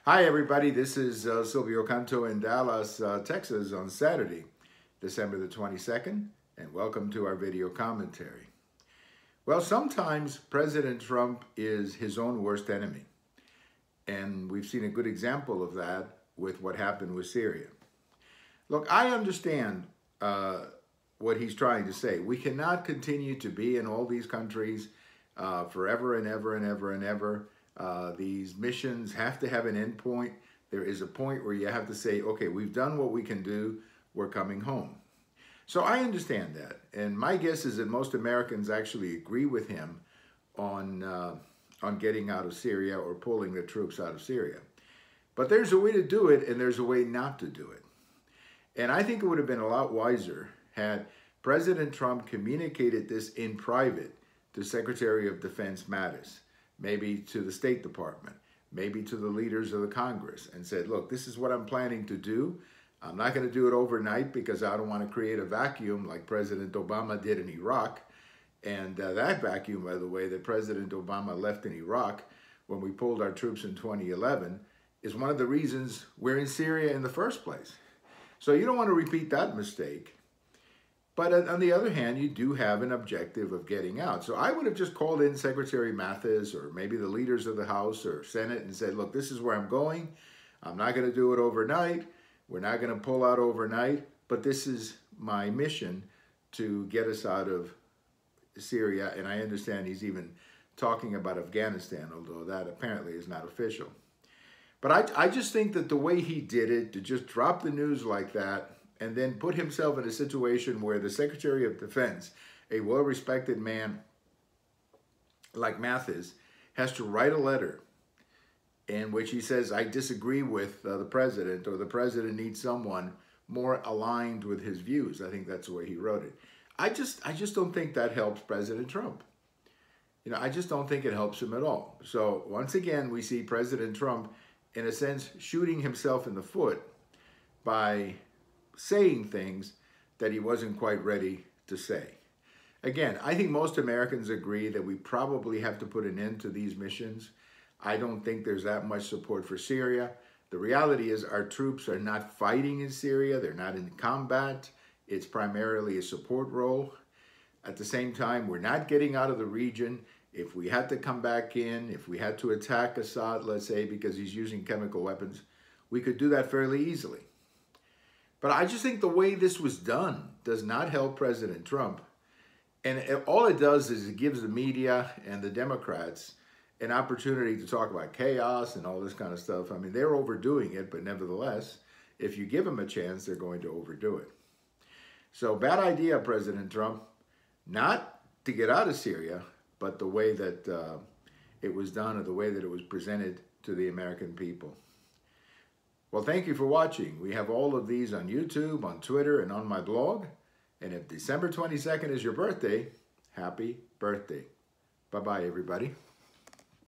Hi everybody, this is Silvio Canto in Dallas, Texas on Saturday, December the 22nd, and welcome to our video commentary. Well, sometimes President Trump is his own worst enemy, and we've seen a good example of that with what happened with Syria. Look, I understand what he's trying to say. We cannot continue to be in all these countries forever and ever and ever and ever. These missions have to have an end point. There is a point where you have to say, okay, we've done what we can do, we're coming home. So I understand that. And my guess is that most Americans actually agree with him on getting out of Syria or pulling the troops out of Syria. But there's a way to do it and there's a way not to do it. And I think it would have been a lot wiser had President Trump communicated this in private to Secretary of Defense Mattis, maybe to the State Department, maybe to the leaders of the Congress, and said, look, this is what I'm planning to do. I'm not going to do it overnight because I don't want to create a vacuum like President Obama did in Iraq. And that vacuum, by the way, that President Obama left in Iraq when we pulled our troops in 2011 is one of the reasons we're in Syria in the first place. So you don't want to repeat that mistake. But on the other hand, you do have an objective of getting out. So I would have just called in Secretary Mattis or maybe the leaders of the House or Senate and said, look, this is where I'm going. I'm not going to do it overnight. We're not going to pull out overnight. But this is my mission to get us out of Syria. And I understand he's even talking about Afghanistan, although that apparently is not official. But I just think that the way he did it, to just drop the news like that, and then put himself in a situation where the Secretary of Defense, a well-respected man like Mattis, has to write a letter in which he says, I disagree with the president, or the president needs someone more aligned with his views. I think that's the way he wrote it. I just don't think that helps President Trump. You know, I just don't think it helps him at all. So once again, we see President Trump, in a sense, shooting himself in the foot by saying things that he wasn't quite ready to say. Again, I think most Americans agree that we probably have to put an end to these missions. I don't think there's that much support for Syria. The reality is our troops are not fighting in Syria. They're not in combat. It's primarily a support role. At the same time, we're not getting out of the region. If we had to come back in, if we had to attack Assad, let's say, because he's using chemical weapons, we could do that fairly easily. But I just think the way this was done does not help President Trump. And all it does is it gives the media and the Democrats an opportunity to talk about chaos and all this kind of stuff. I mean, they're overdoing it, but nevertheless, if you give them a chance, they're going to overdo it. So bad idea, President Trump, not to get out of Syria, but the way that it was done or the way that it was presented to the American people. Well, thank you for watching. We have all of these on YouTube, on Twitter, and on my blog. And if December 22nd is your birthday, happy birthday. Bye-bye, everybody.